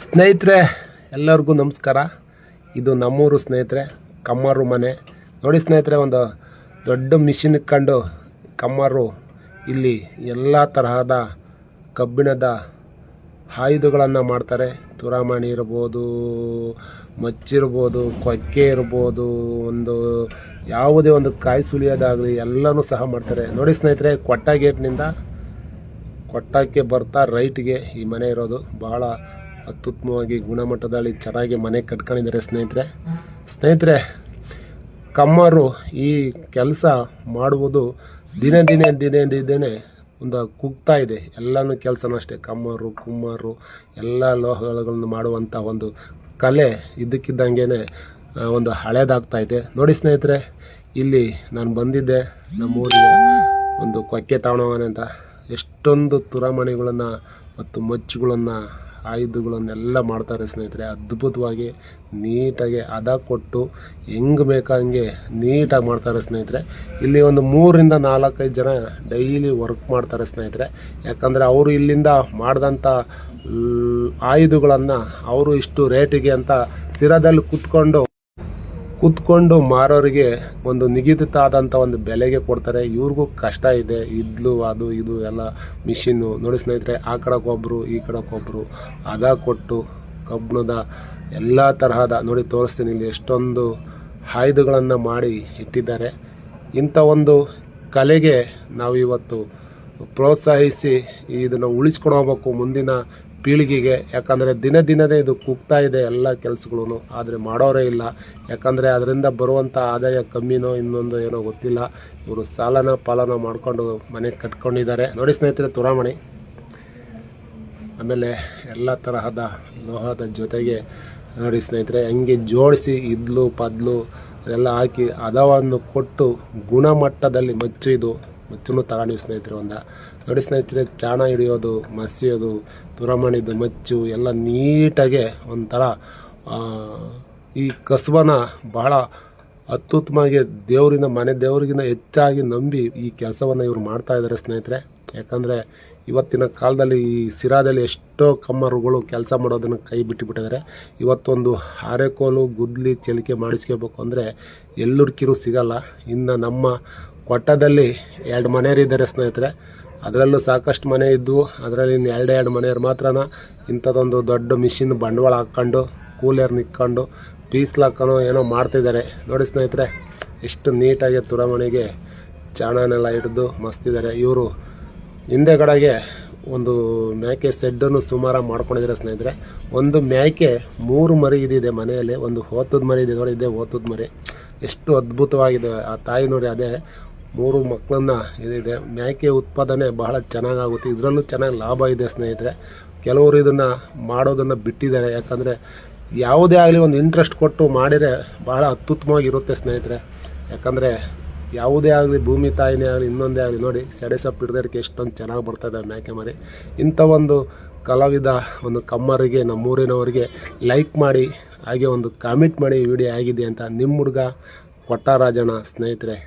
ಸ್ನೇಹಿತರೆ, ಎಲ್ಲರಿಗೂ ನಮಸ್ಕಾರ. ಇದು ನಮ್ಮೂರು ಸ್ನೇಹಿತರೆ, ಕಮ್ಮರು ಮನೆ ನೋಡಿ ಸ್ನೇಹಿತರೆ. ಒಂದು ದೊಡ್ಡ ಮಿಷಿನ್ ಇಟ್ಕೊಂಡು ಕಮ್ಮರು ಇಲ್ಲಿ ಎಲ್ಲ ತರಹದ ಕಬ್ಬಿಣದ ಆಯುಧಗಳನ್ನು ಮಾಡ್ತಾರೆ. ತುರಾಮಣಿ ಇರ್ಬೋದು, ಮಚ್ಚಿರ್ಬೋದು, ಕೊಕ್ಕೆ ಇರ್ಬೋದು, ಒಂದು ಯಾವುದೇ ಒಂದು ಕಾಯಿ ಸುಲಿಯೋದಾಗಲಿ ಎಲ್ಲನೂ ಸಹ ಮಾಡ್ತಾರೆ ನೋಡಿ ಸ್ನೇಹಿತರೆ. ಕೊಟ್ಟ ಗೇಟ್ನಿಂದ ಕೊಟ್ಟಕ್ಕೆ ಬರ್ತಾ ರೈಟ್ಗೆ ಈ ಮನೆ ಇರೋದು. ಬಹಳ ಅತ್ಯುತ್ತಮವಾಗಿ ಗುಣಮಟ್ಟದಲ್ಲಿ ಚೆನ್ನಾಗಿ ಮನೆ ಕಟ್ಕೊಂಡಿದ್ದಾರೆ ಸ್ನೇಹಿತರೆ. ಕಮ್ಮರು ಈ ಕೆಲಸ ಮಾಡುವುದು ದಿನೇ ಒಂದು ಕುಗ್ತಾ ಇದೆ. ಎಲ್ಲನೂ ಕೆಲಸನೂ ಅಷ್ಟೇ. ಕಮ್ಮರು, ಕುಮ್ಮರು ಎಲ್ಲ ಲೋಹಗಳನ್ನು ಮಾಡುವಂಥ ಒಂದು ಕಲೆ ಇದ್ದಕ್ಕಿದ್ದಂಗೆ ಒಂದು ಹಳೇದಾಗ್ತಾ ಇದೆ ನೋಡಿ ಸ್ನೇಹಿತರೆ. ಇಲ್ಲಿ ನಾನು ಬಂದಿದ್ದೆ ನಮ್ಮೂರಿಗೆ ಒಂದು ಕೊಕ್ಕೆ ತಗೊಳ್ಳೋಣ ಅಂತ. ಎಷ್ಟೊಂದು ತುರಾಮಣಿಗಳನ್ನು ಮತ್ತು ಮಚ್ಚುಗಳನ್ನು, ಆಯುಧಗಳನ್ನೆಲ್ಲ ಮಾಡ್ತಾರೆ ಸ್ನೇಹಿತರೆ. ಅದ್ಭುತವಾಗಿ ನೀಟಾಗಿ ಹದ ಕೊಟ್ಟು ಹೆಂಗೆ ಬೇಕಂಗೆ ನೀಟಾಗಿ ಮಾಡ್ತಾರೆ ಸ್ನೇಹಿತರೆ. ಇಲ್ಲಿ ಒಂದು 3 ರಿಂದ 4 ಜನ ಡೈಲಿ ವರ್ಕ್ ಮಾಡ್ತಾರೆ ಸ್ನೇಹಿತರೆ. ಯಾಕಂದರೆ ಅವರು ಇಲ್ಲಿಂದ ಮಾಡಿದಂಥ ಆಯುಧಗಳನ್ನು ಅವರು ಇಷ್ಟು ರೇಟಿಗೆ ಅಂತ ಸಿರದಲ್ಲಿ ಕುತ್ಕೊಂಡು ಮಾರೋರಿಗೆ ಒಂದು ನಿಗದಿತ ಆದಂಥ ಒಂದು ಬೆಲೆಗೆ ಕೊಡ್ತಾರೆ. ಇವ್ರಿಗೂ ಕಷ್ಟ ಇದೆ. ಇದ್ಲು ಅದು ಇದು ಎಲ್ಲ ಮಿಷಿನ್ನು ನೋಡಿ ಸ್ನೇಹಿತರೆ. ಆ ಕಡೆಗೊಬ್ಬರು ಈ ಕಡೆಗೊಬ್ಬರು ಹದ ಕೊಟ್ಟು ಕಬ್ಬಿಣದ ಎಲ್ಲ ತರಹದ ನೋಡಿ ತೋರಿಸ್ತೀನಿ. ಇಲ್ಲಿ ಎಷ್ಟೊಂದು ಆಯುಧಗಳನ್ನು ಮಾಡಿ ಇಟ್ಟಿದ್ದಾರೆ. ಇಂಥ ಒಂದು ಕಲೆಗೆ ನಾವು ಇವತ್ತು ಪ್ರೋತ್ಸಾಹಿಸಿ ಇದನ್ನು ಉಳಿಸ್ಕೊಂಡು ಹೋಗ್ಬೇಕು ಮುಂದಿನ ಪೀಳಿಗೆಗೆ. ಯಾಕಂದರೆ ದಿನದೇ ಇದು ಕುಗ್ತಾ ಇದೆ ಎಲ್ಲ ಕೆಲಸಗಳು. ಆದರೆ ಮಾಡೋರೇ ಇಲ್ಲ. ಯಾಕಂದರೆ ಅದರಿಂದ ಬರುವಂಥ ಆದಾಯ ಕಮ್ಮಿನೋ ಇನ್ನೊಂದು ಏನೋ ಗೊತ್ತಿಲ್ಲ. ಇವರು ಸಾಲನ ಪಾಲನ ಮಾಡಿಕೊಂಡು ಮನೆ ಕಟ್ಕೊಂಡಿದ್ದಾರೆ ನೋಡಿ ಸ್ನೇಹಿತರೆ. ತುರಾಮಣಿ ಆಮೇಲೆ ಎಲ್ಲ ತರಹದ ಲೋಹದ ಜೊತೆಗೆ ನೋಡಿ ಸ್ನೇಹಿತರೆ ಹಂಗೆ ಜೋಡಿಸಿ ಇದ್ಲು ಪದ್ಲು ಅದೆಲ್ಲ ಹಾಕಿ ಹದವನ್ನು ಕೊಟ್ಟು ಗುಣಮಟ್ಟದಲ್ಲಿ ಮಚ್ಚನ್ನು ತಗೊಂಡಿವಿ ಸ್ನೇಹಿತರೆ. ನೋಡಿ ಸ್ನೇಹಿತರೆ, ಚಾಣ ಹಿಡಿಯೋದು, ಮಸಿಯೋದು, ತುರಾಮಣಿದು ಮಚ್ಚು ಎಲ್ಲ ನೀಟಾಗೆ ಒಂಥರ ಈ ಕಸಬನ ಬಹಳ ಅತ್ಯುತ್ತಮವಾಗಿ ಮನೆ ದೇವರಿಗಿಂತ ಹೆಚ್ಚಾಗಿ ನಂಬಿ ಈ ಕೆಲಸವನ್ನು ಇವರು ಮಾಡ್ತಾ ಇದ್ದಾರೆ ಸ್ನೇಹಿತರೆ. ಯಾಕಂದರೆ ಇವತ್ತಿನ ಕಾಲದಲ್ಲಿ ಈ ಸಿರಾದಲ್ಲಿ ಎಷ್ಟೋ ಕಮ್ಮರುಗಳು ಕೆಲಸ ಮಾಡೋದನ್ನು ಕೈ ಬಿಟ್ಟಿದ್ದಾರೆ. ಇವತ್ತೊಂದು ಆರೆಕೋಲು ಗುದ್ಲಿ ಚಲಿಕೆ ಮಾಡಿಸ್ಕೋಬೇಕು ಅಂದರೆ ಎಲ್ಲುರ್ಕಿರು ಸಿಗಲ್ಲ. ಇನ್ನು ನಮ್ಮ ಕೊಟ್ಟದಲ್ಲಿ 2 ಮನೆಯವರಿದ್ದಾರೆ ಸ್ನೇಹಿತರೆ. ಅದರಲ್ಲೂ ಸಾಕಷ್ಟು ಮನೆ ಇದ್ದವು. ಅದರಲ್ಲಿ ಇನ್ನು 2 ಮನೆಯವ್ರು ಮಾತ್ರ ಇಂಥದ್ದೊಂದು ದೊಡ್ಡ ಮಿಷಿನ್ ಬಂಡವಾಳ ಹಾಕ್ಕೊಂಡು ಕೂಲರ್ ನಿಕ್ಕೊಂಡು ಪೀಸ್ಲಾಕನೋ ಏನೋ ಮಾಡ್ತಿದ್ದಾರೆ ನೋಡಿ ಸ್ನೇಹಿತರೆ. ಎಷ್ಟು ನೀಟಾಗಿ ತುರಾಮಣಿಗೆ ಚಾಣನೆಲ್ಲ ಹಿಡಿದು ಮಸ್ತಿದ್ದಾರೆ ಇವರು. ಹಿಂದೆಗಡೆಗೆ ಒಂದು ಮೇಕೆ ಸೆಡ್ಡನ್ನು ಸುಮಾರು ಮಾಡ್ಕೊಂಡಿದ್ದಾರೆ ಸ್ನೇಹಿತರೆ. ಒಂದು ಮೇಕೆ 3 ಮರಿ ಇದಿದೆ ಮನೆಯಲ್ಲಿ. ಒಂದು ಹೋತದ ಮರಿ ಇದೆ ನೋಡಿ, ಇದೆ ಹೋತದ ಮರಿ. ಎಷ್ಟು ಅದ್ಭುತವಾಗಿದೆ ಆ ತಾಯಿ ನೋಡಿ. ಅದೇ 3 ಮಕ್ಕಳನ್ನ ಇದಿದೆ. ಮೇಕೆ ಉತ್ಪಾದನೆ ಬಹಳ ಚೆನ್ನಾಗಾಗುತ್ತೆ. ಇದರಲ್ಲೂ ಚೆನ್ನಾಗಿ ಲಾಭ ಇದೆ ಸ್ನೇಹಿತರೆ. ಕೆಲವರು ಇದನ್ನು ಮಾಡೋದನ್ನು ಬಿಟ್ಟಿದ್ದಾರೆ. ಯಾಕಂದರೆ ಯಾವುದೇ ಆಗಲಿ ಒಂದು ಇಂಟ್ರೆಸ್ಟ್ ಕೊಟ್ಟು ಮಾಡಿದರೆ ಬಹಳ ಅತ್ಯುತ್ತಮವಾಗಿರುತ್ತೆ ಸ್ನೇಹಿತರೆ. ಯಾಕಂದರೆ ಯಾವುದೇ ಆಗಲಿ, ಭೂಮಿ ತಾಯಿನೇ ಆಗಲಿ ಇನ್ನೊಂದೇ ಆಗಲಿ ನೋಡಿ, ಸೆಡೆ ಸೊಪ್ಪು ಹಿಡಿದಕ್ಕೆ ಎಷ್ಟೊಂದು ಚೆನ್ನಾಗಿ ಬರ್ತದೆ ಮೇಕೆ ಮರಿ. ಇಂಥ ಒಂದು ಕಲಾವಿದ ಒಂದು ಕಮ್ಮರಿಗೆ ನಮ್ಮೂರಿನವರಿಗೆ ಲೈಕ್ ಮಾಡಿ, ಹಾಗೆ ಒಂದು ಕಾಮೆಂಟ್ ಮಾಡಿ ವಿಡಿಯೋ ಆಗಿದೆ ಅಂತ. ನಿಮ್ಮ ಹುಡುಗ ಕೊಟ್ಟ ರಾಜಣ್ಣ ಸ್ನೇಹಿತರೆ.